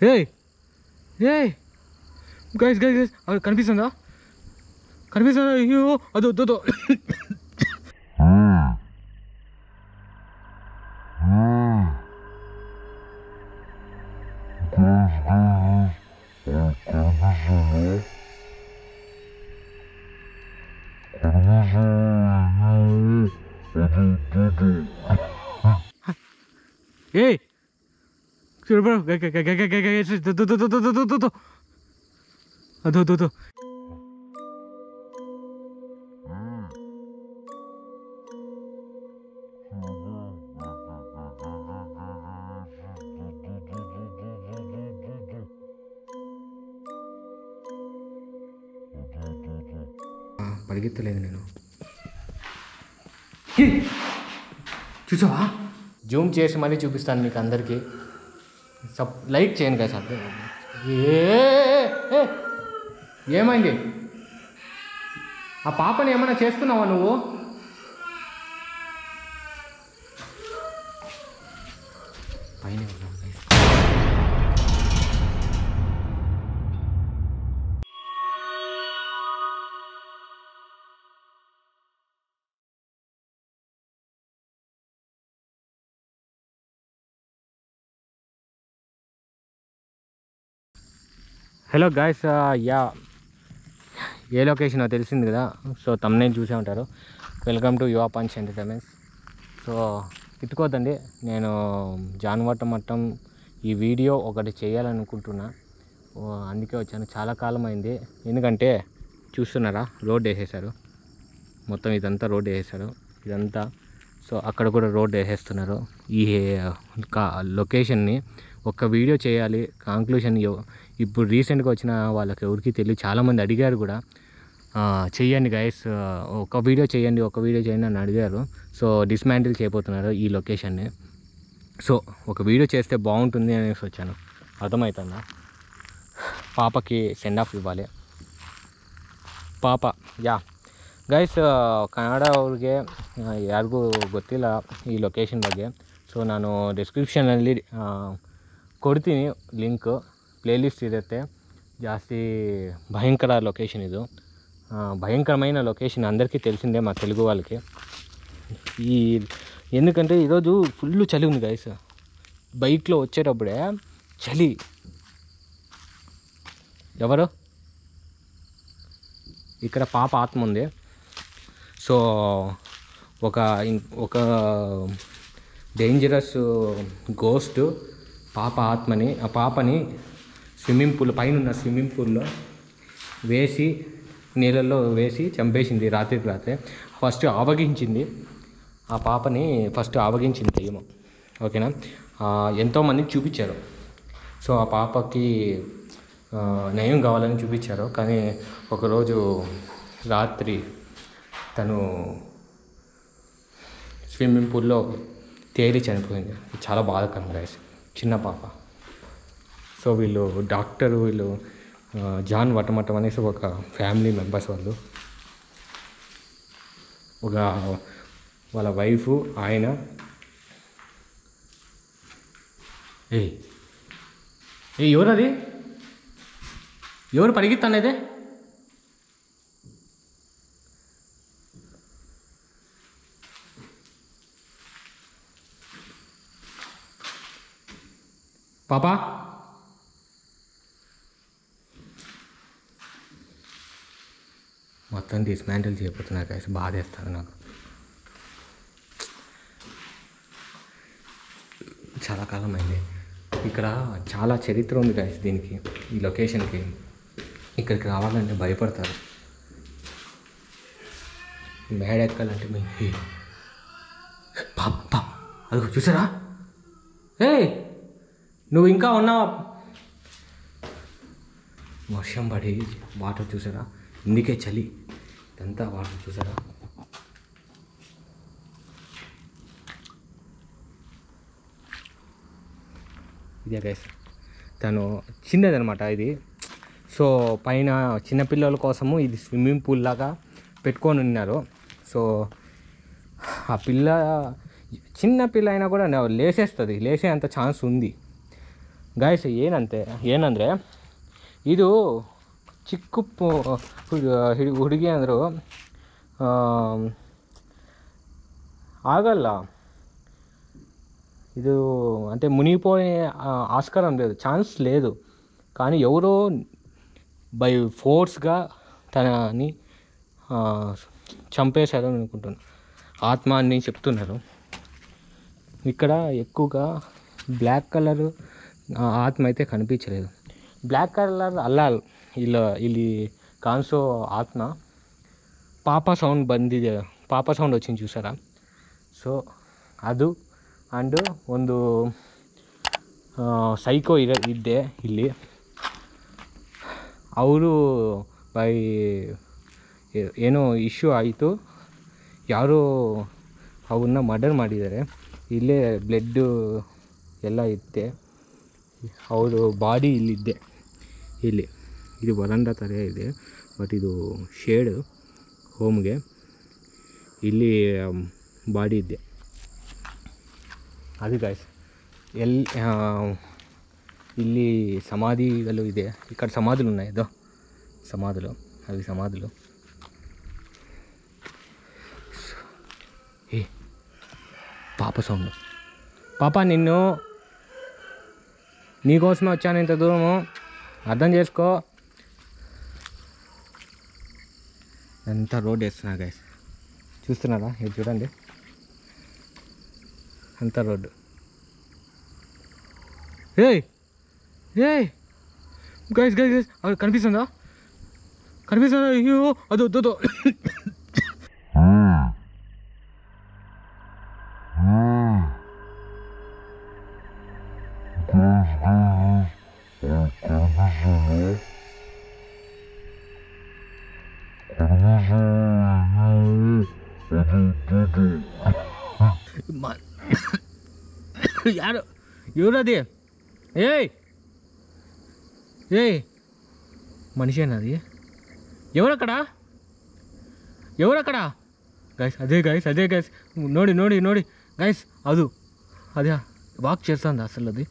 ఏయ్ ఏయ్ guys guys guys అది కనిపిస్తుందా? అయ్యో అదో అదో ఏయ్ చూడు అదో అదో పరిగెత్తలేదు నేను. చూసావా? జూమ్ చేసి మళ్ళీ చూపిస్తాను మీకు అందరికీ. లైక్ చేయండి కదా సార్. ఏమైంది? ఆ పాపని ఏమైనా చేస్తున్నావా నువ్వు? పైన హలో గాయస్, యా ఏ లొకేషన్ తెలిసింది కదా. సో తమ్నైల్ చూసే ఉంటారు. వెల్కమ్ టు యువ పంచ్ ఎంటర్టైన్మెంట్స్. సో తిట్టుకోవద్దండి, నేను జాన్వటమట్టం ఈ వీడియో ఒకటి చేయాలనుకుంటున్నా. అందుకే వచ్చాను. చాలా కాలం అయింది. ఎందుకంటే చూస్తున్నారా, రోడ్ వేసేసారు మొత్తం. ఇదంతా రోడ్ వేసేసారు ఇదంతా. సో అక్కడ కూడా రోడ్ వేసేస్తున్నారు. ఈ లొకేషన్ని ఒక వీడియో చేయాలి. కంక్లూషన్ ఇప్పుడు రీసెంట్గా వచ్చిన వాళ్ళకి ఎవరికి తెలియదు. చాలామంది అడిగారు కూడా, చెయ్యండి గైస్, ఒక వీడియో చేయండి అని అడిగారు. సో డిస్మాంటిల్ చేయబోతున్నారు ఈ లొకేషన్ని. సో ఒక వీడియో చేస్తే బాగుంటుంది అనేసి వచ్చాను. అర్థమవుతుందా? ಪಾಪಕ್ಕೆ ಸೆಂಡ್ ಆಫ್ ಇవ్వాలి. ಪಾಪ ಯಾ ಗೈಸ್, ಕನ್ನಡ ಅವ್ರಿಗೆ ಯಾರಿಗೂ ಗೊತ್ತಿಲ್ಲ ಈ ಲೊಕೇಶನ್ ಬಗ್ಗೆ. ಸೊ ನಾನು ಡಿಸ್ಕ್ರಿಪ್ಷನಲ್ಲಿ ಕೊಡ್ತೀನಿ ಲಿಂಕ್. ప్లేలిస్ట్ ఇರುತ್ತೆ. జాస్తి భయంకర లొకేషన్ ఇది. భయంకరమైన లొకేషన్ అందరికీ తెలిసిందే మా తెలుగు వాళ్ళకి. ఎందుకంటే ఈరోజు ఫుల్ చలి ఉంది గైస్. బైక్లో వచ్చేటప్పుడే చలి. ఎవరు ఇక్కడ పాప ఆత్మ ఉంది. సో ఒక డేంజరస్ గోస్ట్ ఆ పాపని స్విమ్మింగ్ పూల్ పైన ఉన్న స్విమ్మింగ్ పూల్లో వేసి నీళ్ళల్లో వేసి చంపేసింది రాత్రికి రాత్రే. ఫస్ట్ ఆవగించింది ఆ పాపని, ఏమో ఓకేనా. ఎంతోమందికి చూపించారు. సో ఆ పాపకి నయం కావాలని చూపించారు. కానీ ఒకరోజు రాత్రి తను స్విమ్మింగ్ పూల్లో తేలి చనిపోయింది. చాలా బాధాకరం గైస్. చిన్న పాప. సో వీళ్ళు జాన్వటమట్టం అనేసి ఒక ఫ్యామిలీ మెంబర్స్ వాళ్ళు, వాళ్ళ వైఫ్, ఆయన. ఎవరది? ఎవరు పరిగెత్తనేదే? పాపా మొత్తం డిస్మాంటిల్ చేయబోతున్నారు గైస్. బాధేస్తారు నాకు. చాలా కాలం అయింది. ఇక్కడ చాలా చరిత్ర ఉంది గైస్ దీనికి, ఈ లొకేషన్కి. ఇక్కడికి రావాలంటే భయపడతారు. మేడ ఎక్కాలంటే పాప అది చూసారా? నువ్వు ఇంకా ఉన్నావా? వర్షం పడి వాటర్ చూసారా? ఇందుకే చలి. ఇదంతా వాటర్ చూసారా? ఇదే గైస్, తను చిన్నదనమాట ఇది. సో పైన చిన్నపిల్లల కోసము ఇది స్విమ్మింగ్ పూల్ లాగా పెట్టుకొని ఉన్నారు. సో ఆ చిన్న పిల్ల అయినా కూడా లేసే అంత ఛాన్స్ ఉంది. ಗಾಯ್ಸ್ ಏನಂದರೆ ಇದು ಚಿಕ್ಕ ಹುಡುಗಿ ಅಂದರು ಆಗಲ್ಲ, ఇది అంటే మునిగిపోయే ఆస్కారం లేదు, ఛాన్స్ లేదు. కానీ ఎవరో బై ఫోర్స్గా తనని చంపేశారు అనుకుంటున్నాను. ఆత్మ అని చెప్తున్నారు. ఇక్కడ ఎక్కువగా బ్లాక్ కలర్ ఆత్మ అయితే కనిపించలేదు. బ్లాక్ కలర్ అల్లాల్ ಇಲ್ಲಿ ಕಾಣಿಸೋ ಆತ್ಮ ಪಾಪ ಸೌಂಡ್ వచ్చింది చూసారా. ಸೊ ಅದು ಅಂಡ್ ಒಂದು ಸೈಕೋ ಇದ್ದೆ ಇಲ್ಲಿ. ಅವರು ಬೈ ಏನೋ ಇಶ್ಯೂ ಆಯಿತು, ಯಾರೋ ಅವನ್ನ ಮರ್ಡರ್ ಮಾಡಿದ್ದಾರೆ. ಇಲ್ಲೇ ಬ್ಲಡ್ ಎಲ್ಲ ಇತ್ತೆ, ಅವರು ಬಾಡಿ ಇಲ್ಲಿದ್ದೆ. ಇಲ್ಲಿ ಇದು ವರಂಡ ಥರ ಇದೆ, ಬಟ್ ಇದು ಶೇಡ್ ಹೋಮ್ಗೆ. ಇಲ್ಲಿ ಬಾಡಿ ಇದ್ದೆ. అది గాಯ್ಸ್ ಇಲ್ಲಿ సమాధిలు ಇದೆ. ఇక్కడ సమాధులు ఉన్నాయి, ఏదో సమాధులు, అవి సమాధులు. ఏ పాప సౌండ్. పాప నీకోసమే వచ్చాను ఇంత దూరము, అర్థం చేసుకో. ఎంత రోడ్ వేస్తున్నా గాయ్స్, చూస్తున్నారా? ఇది చూడండి, అంత రోడ్డు. ఏయ్ గైస్ అది కనిపిస్తుందా? అయ్యో అదో ಯಾರು ఎవరది? ఏయ్ మనిషేనది? ఎవరక్కడ గైస్? అదే గైస్, నోడి గైస్, అదే వాక్ చేస్తుంది అసలు అది.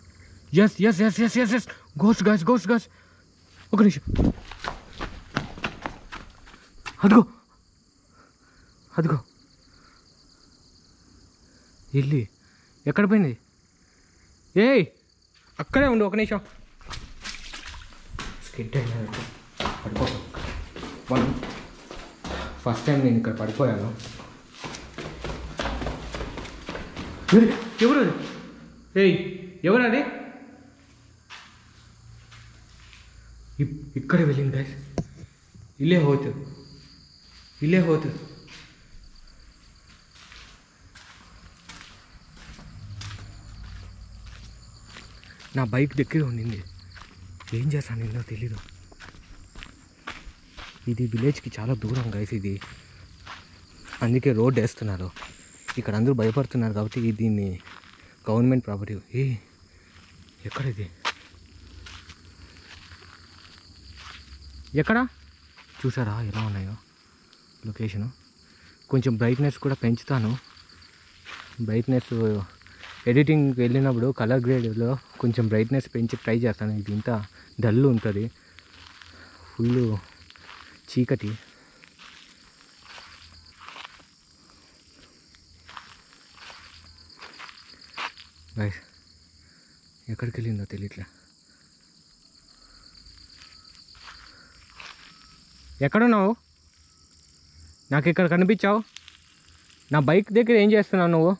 Yes goes guys. ఒక నిమిషం, అదిగో వెళ్ళి ఎక్కడ పోయింది? అక్కడే ఉండు, ఒక నిమిషం. స్కిడ్ అయినట్టు పడిపోతాను. ఫస్ట్ టైం నేను ఇక్కడ పడిపోయాను. ఎవరు? ఎవరది? ఇక్కడే వెళ్ళింది గైస్. ఇల్లే హోతు. నా బైక్ దగ్గర ఉండింది, ఏం చేస్తాను నిన్నో తెలీదు. ఇది విలేజ్కి చాలా దూరం గైస్ ఇది, అందుకే రోడ్ వేస్తున్నారు. ఇక్కడ అందరూ భయపడుతున్నారు కాబట్టి దీన్ని గవర్నమెంట్ ప్రాపర్టీ. ఎక్కడ ఇది? ఎక్కడ చూసారా ఎలా ఉన్నాయో లొకేషను? కొంచెం బ్రైట్నెస్ కూడా పెంచుతాను. బ్రైట్నెస్ ఎడిటింగ్ వెళ్ళినప్పుడు కలర్ గ్రేడ్లో కొంచెం బ్రైట్నెస్ పెంచి ట్రై చేస్తాను. ఇది ఇంత డల్ ఉంటుంది, ఫుల్ చీకటి. గైస్ ఎక్కడికి వెళ్ళిందో తెలియట్లే. ఎక్కడున్నావు? నాకు ఇక్కడ కనిపించావు. నా బైక్ దగ్గర ఏం చేస్తున్నావు నువ్వు?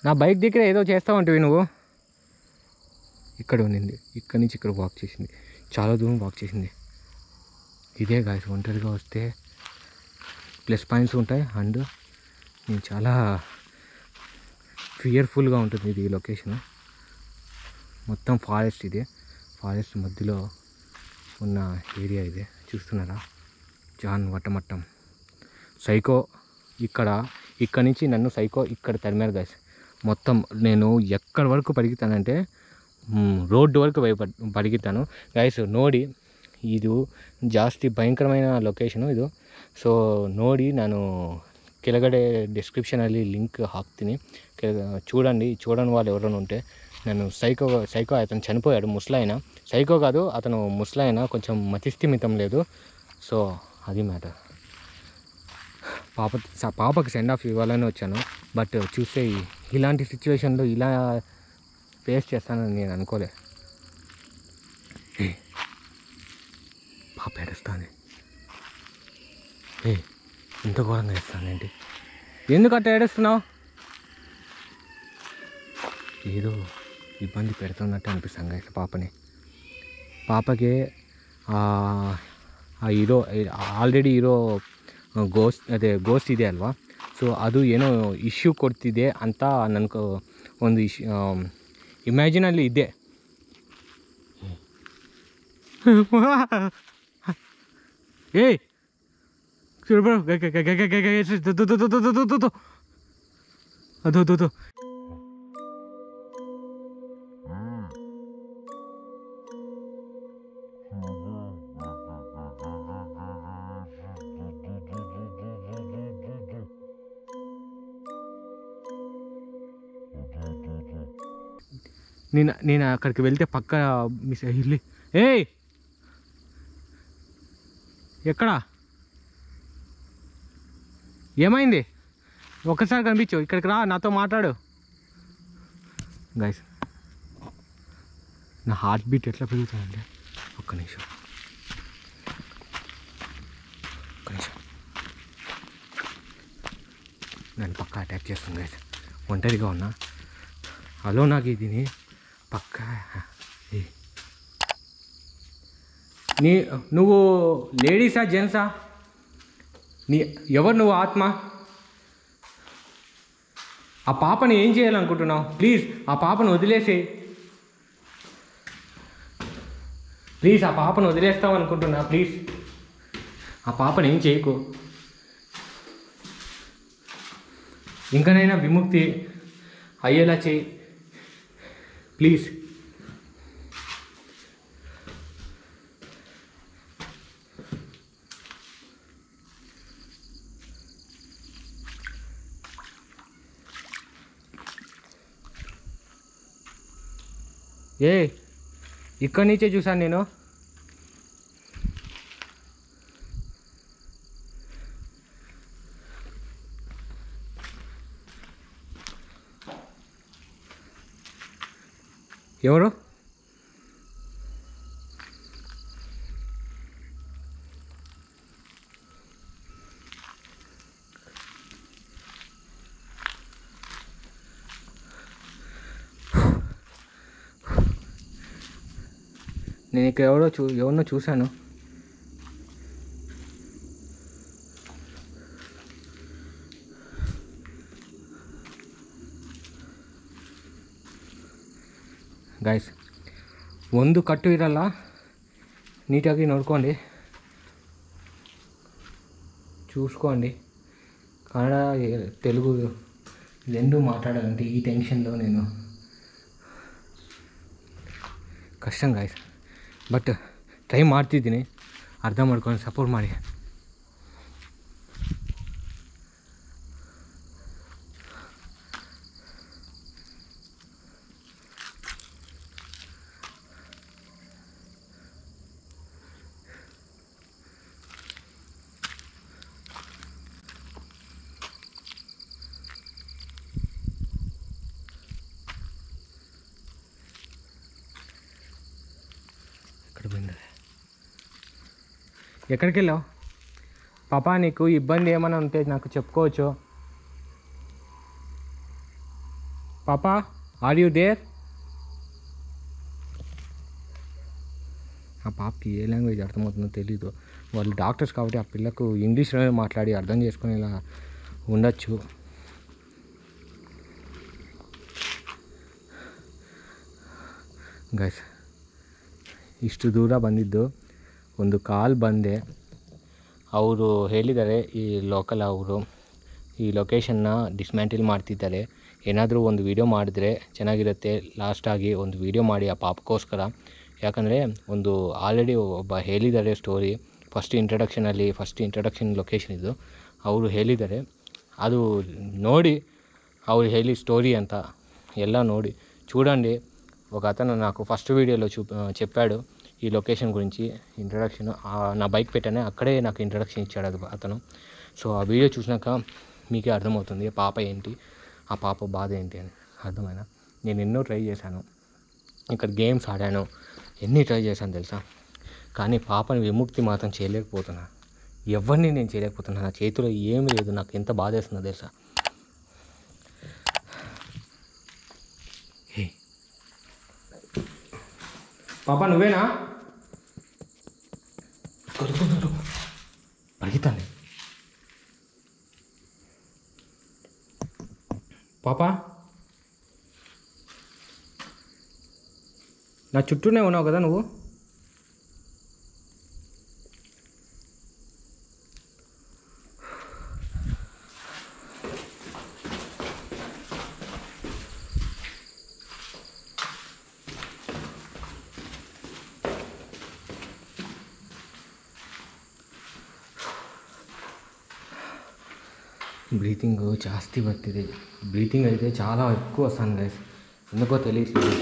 నా బైక్ దగ్గర ఏదో చేస్తావంటివి నువ్వు. ఇక్కడ ఉండింది, ఇక్కడి నుంచి ఇక్కడ వాక్ చేసింది, చాలా దూరం వాక్ చేసింది. ఇదే గాయస్, ఒంటరిగా వస్తే ప్లస్ పాయింట్స్ ఉంటాయి, అండ్ నేను చాలా ఫియర్ఫుల్గా ఉంటుంది ఇది లొకేషన్. మొత్తం ఫారెస్ట్, ఇది ఫారెస్ట్ మధ్యలో ఉన్న ఏరియా ఇది. చూస్తున్నారా? జాన్ వట్టమట్టం సైకో ఇక్కడ నుంచి నన్ను సైకో ఇక్కడ తరిమారు గాయస్. మొత్తం నేను ఎక్కడి వరకు పరిగెత్తానంటే రోడ్డు వరకు పరిగెత్తాను ಗೈಸ್. ನೋಡಿ, ಇದು ಜಾಸ್ತಿ ಭಯಂಕರమైన ಲೊಕೇಶನು ಇದು. ಸೊ ನೋಡಿ, ನಾನು ಕೆಳಗಡೆ ಡಿಸ್ಕ್ರಿಪ್ಷನಲ್ಲಿ ಲಿಂಕ್ ಹಾಕ್ತೀನಿ, చూడండి. చూడని వాళ్ళు ఎవరైనా ఉంటే నేను సైకో అతను చనిపోయాడు, ముసలాయన. సైకో కాదు, అతను ముసలాయన, కొంచెం మతిస్థిమితం లేదు. సో అది మ్యాటర్. పాపకి సెండ్ ఆఫ్ ఇవ్వాలని వచ్చాను. బట్ చూస్తే ఇలాంటి సిచ్యువేషన్లో ఇలా ఫేస్ చేస్తానని నేను అనుకోలే. పాప ఏడుస్తాను. ఇంత ఘోరంగా ఏడుస్తానేంటి? ఎందుకు అట్లా ఏడుస్తున్నావు? ఏదో ఇబ్బంది పెడుతున్నట్టు అనిపిస్తాను గైస్ పాపని. పాపకి ಆ ಇರೋ ಆಲ್ರೆಡಿ ಇರೋ ಗೋಸ್ಟ್ ಇದೆ ಅಲ್ವಾ, ಸೊ ಅದು ಏನೋ ಇಶ್ಯೂ ಕೊಡ್ತಿದೆ ಅಂತ ನನಗೆ ಒಂದು ಇಮ್ಯಾಜಿನಲ್ಲಿ ಇದೆ. ಏಯ್ ಅದು నేను అక్కడికి వెళ్తే పక్క మిస్ అయ్యి. ఏయ్ ఎక్కడా? ఏమైంది? ఒక్కసారి కనిపించు, ఇక్కడికి రా, నాతో మాట్లాడు. గైస్ నా హార్ట్ బీట్ ఎట్లా పెరుగుతుందంటే, ఒక్క నిమిషం. నన్ను పక్క అటాక్ చేస్తుంది గైస్. ఒంటరిగా ఉన్నా. హలో నాకు ఇది పక్క. నువ్వు లేడీసా జెంట్సా? ఎవరు నువ్వు? ఆత్మ? ఆ పాపని ఏం చేయాలనుకుంటున్నావు? ప్లీజ్ ఆ పాపను వదిలేసి, ప్లీజ్ ఆ పాపను వదిలేస్తావు అనుకుంటున్నా. ప్లీజ్ ఆ పాపను ఏం చేయకు. ఇంకనైనా విముక్తి అయ్యేలా చేయి ప్లీజ్. ఇక్కడి నుంచే చూసాను నేను. ఎవరు? నేను ఇక్కడ ఎవరినో చూశాను. ಗೈಸ್ ಒಂದು ಕಟ್ಟು ಇರಲ್ಲ, ನೀಟಾಗಿ ನೋಡ್ಕೊಂಡು చూసుకోండి. కన్నడ తెలుగు రెండు మాట్లాడాలంటే ఈ టెన్షన్లో నేను ಕಷ್ಟ ಗಾಯ್ಸ್. ಬಟ್ ಟ್ರೈ ಮಾಡ್ತಿದ್ದೀನಿ, ಅರ್ಥ ಮಾಡ್ಕೊಂಡು ಸಪೋರ್ಟ್ ಮಾಡಿ. ఎక్కడికి వెళ్ళావు పాపా? నీకు ఇబ్బంది ఏమైనా ఉంటే నాకు చెప్పుకోవచ్చు. పాపా ఆర్ యూ దేర్? ఆ పాపకి ఏ లాంగ్వేజ్ అర్థమవుతుందో తెలీదు. వాళ్ళు డాక్టర్స్ కాబట్టి ఆ పిల్లకు ఇంగ్లీష్లోనే మాట్లాడి అర్థం చేసుకునేలా ఉండొచ్చు. ಗೈಸ್ ಇಷ್ಟು ದೂರ ಬಂದಿದ್ದು ಒಂದು ಕಾಲ್ ಬಂದೆ. ಅವರು ಹೇಳಿದ್ದಾರೆ ಈ ಲೋಕಲ್ ಅವರು ಈ ಲೊಕೇಶನ್ನ ಡಿಸ್ಮ್ಯಾಂಟಲ್ ಮಾಡ್ತಿದ್ದಾರೆ, ಏನಾದರೂ ಒಂದು ವೀಡಿಯೋ ಮಾಡಿದ್ರೆ ಚೆನ್ನಾಗಿರುತ್ತೆ, ಲಾಸ್ಟಾಗಿ ಒಂದು ವೀಡಿಯೋ ಮಾಡಿ ಆ ಪಾಪಕ್ಕೋಸ್ಕರ. ಯಾಕಂದರೆ ಒಂದು ಆಲ್ರೆಡಿ ಒಬ್ಬ ಹೇಳಿದ್ದಾರೆ ಸ್ಟೋರಿ, ಫಸ್ಟ್ ಇಂಟ್ರಡಕ್ಷನ್ ಲೊಕೇಶನ್ ಇದು. ಅವರು ಹೇಳಿದ್ದಾರೆ, ಅದು ನೋಡಿ ಅವ್ರು ಹೇಳಿ ಸ್ಟೋರಿ ಅಂತ ಎಲ್ಲ ನೋಡಿ చూడండి. ఒక అతను నాకు ఫస్ట్ వీడియోలో చెప్పాడు ఈ లొకేషన్ గురించి ఇంట్రడక్షన్. నా బైక్ పెట్టానే అక్కడే నాకు ఇంట్రడక్షన్ ఇచ్చాడు అతను. సో ఆ వీడియో చూసినాక మీకే అర్థమవుతుంది పాప ఏంటి, ఆ పాప బాధ ఏంటి అని అర్థమైనా. నేను ఎన్నో ట్రై చేశాను, ఇక్కడ గేమ్స్ ఆడాను, ఎన్ని ట్రై చేశాను తెలుసా, కానీ పాపని విముక్తి మాత్రం చేయలేకపోతున్నా. ఎవరిని నేను చేయలేకపోతున్నా. నా చేతిలో ఏం లేదు. నాకు ఎంత బాధ వేస్తుందో తెలుసా. పాప నువ్వేనా? పరిగెత్తాలి పాప. నా చుట్టూనే ఉన్నావు కదా నువ్వు. బ్రీతింగ్ ಜಾಸ್ತಿ ಬರ್ತಿದೆ. బ్రీతింగ్ అయితే చాలా ఎక్కువ వస్తాను గైస్. ఎందుకో తెలియట్లేదు.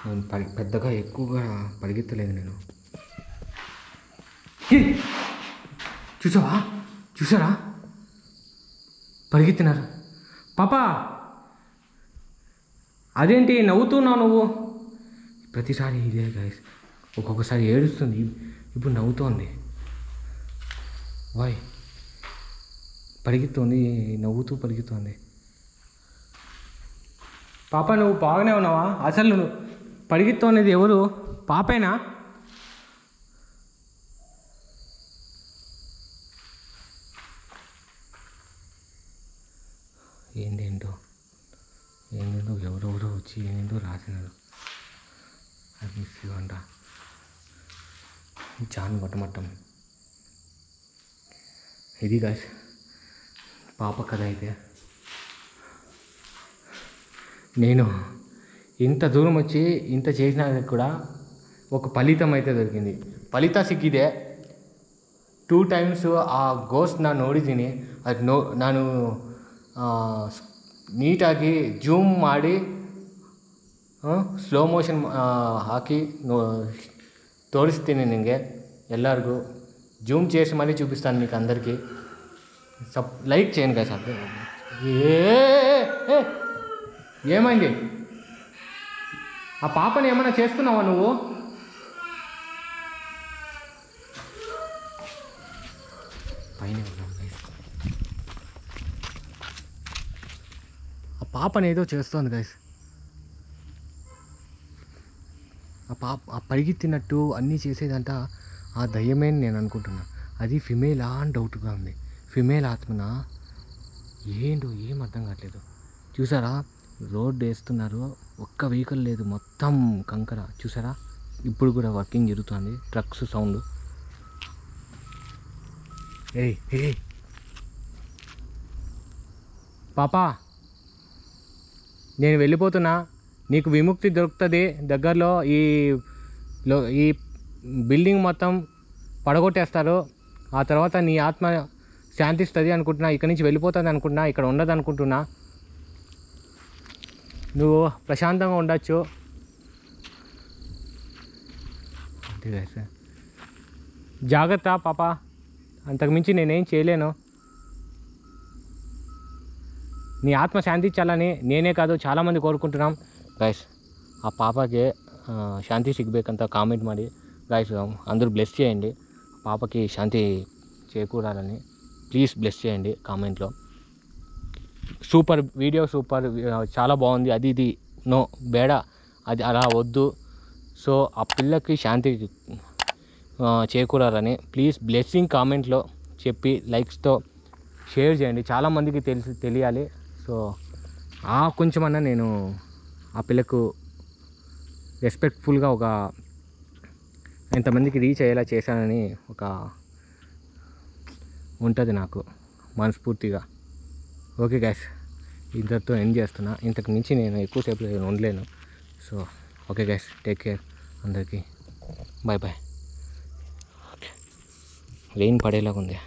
నేను పెద్దగా ఎక్కువగా పరిగెత్తలేదు నేను. చూసారా పరిగెత్తినారు. పాపా అదేంటి నవ్వుతున్నావు నువ్వు? ప్రతిసారి ఇదే గైస్. ఒక్కొక్కసారి ఏడుస్తుంది, ఇప్పుడు నవ్వుతోంది. వాయ్ పరిగెత్తుంది, నవ్వుతూ పరిగెత్తుంది. పాప నువ్వు బాగానే ఉన్నావా? అసలు నువ్వు పరిగెత్తునేది ఎవరు? పాపేనా? ఏంటో ఎవరెవరో వచ్చి ఏంటో రాసినారు. అది మిస్ అంట జాన్ మొట్టమొట్టం. ఇది గాయస్ పాప కథ. అయితే నేను ఇంత దూరం వచ్చి ఇంత చేసినా కూడా ఒక ಫಲಿತಂ అయితే ದೊರಕಿಂది. ಫಲಿತ ಸಿಕ್ಕಿದೆ. 2 times ಆ ಗೋಸ್ಟ್ನ ನೋಡಿದ್ದೀನಿ. ಅದು ನಾನು ನೀಟಾಗಿ ಜೂಮ್ ಮಾಡಿ ಸ್ಲೋ ಮೋಷನ್ ಹಾಕಿ ತೋರಿಸ್ತೀನಿ ನಿಮಗೆ ಎಲ್ಲರಿಗೂ. జూమ్ చేసి మళ్ళీ చూపిస్తాను మీకు అందరికీ. లైక్ చేయండి కదా సార్. ఏమైంది? ఆ పాపని ఏమైనా చేస్తున్నావా నువ్వు? పైన ఆ పాపని ఏదో చేస్తోంది గైస్. ఆ పరిగెత్తినట్టు అన్నీ చేసేదంట ఆ దయ్యమే నేను అనుకుంటున్నా. అది ఫిమేలా అని డౌట్గా ఉంది. ఫిమేల్ ఆత్మనా ఏంటో ఏం అర్థం కావట్లేదు. చూసారా రోడ్డు వేస్తున్నారు, ఒక్క వెహికల్ లేదు, మొత్తం కంకర. చూసారా ఇప్పుడు కూడా వర్కింగ్ జరుగుతుంది, ట్రక్స్ సౌండ్. ఏయ్ పాపా నేను వెళ్ళిపోతున్నా. నీకు విముక్తి దొరుకుతుంది దగ్గరలో. ఈ బిల్డింగ్ మొత్తం పడగొట్టేస్తారు. ఆ తర్వాత నీ ఆత్మ శాంతిస్తుంది అనుకుంటున్నా. ఇక్కడి నుంచి వెళ్ళిపోతుంది అనుకుంటున్నా, ఇక్కడ ఉండదు అనుకుంటున్నా. నువ్వు ప్రశాంతంగా ఉండొచ్చు. అంతే సార్. జాగ్రత్త పాప, అంతకుమించి నేనేం చేయలేను. నీ ఆత్మ శాంతించాలని నేనే కాదు చాలామంది కోరుకుంటున్నాం ಗೈಸ್. ಆ ಪಾಪಗೆ ಶಾಂತಿ ಸಿಗಬೇಕಂತ ಕಾಮೆಂಟ್ ಮಾಡಿ ಗೈಸ್. అందరూ బ్లెస్ చేయండి, పాపకి శాంతి చేకూరాలని ప్లీజ్ బ్లెస్ చేయండి కామెంట్లో. సూపర్ వీడియో, సూపర్, చాలా బాగుంది. అది ఇది నో బేడ, అది అలా వద్దు. సో ఆ పిల్లకి శాంతి చేకూరాలని ప్లీజ్ బ్లెస్సింగ్ కామెంట్లో చెప్పి లైక్స్తో షేర్ చేయండి. చాలామందికి తెలియాలి. సో కొంచెమన్నా నేను ఆ పిల్లకు రెస్పెక్ట్ఫుల్గా ఒక ఎంతమందికి రీచ్ అయ్యేలా చేశానని ఒక ఉంటుంది నాకు మనస్ఫూర్తిగా. ఓకే గైస్, ఇంతటితో ఎండ్ చేస్తున్నా. ఇంతకు మించి నేను ఎక్కువసేపు ఉండలేను. So okay guys, take care అందరికీ. Bye bye. రెయిన్ పడేలాగా ఉంది.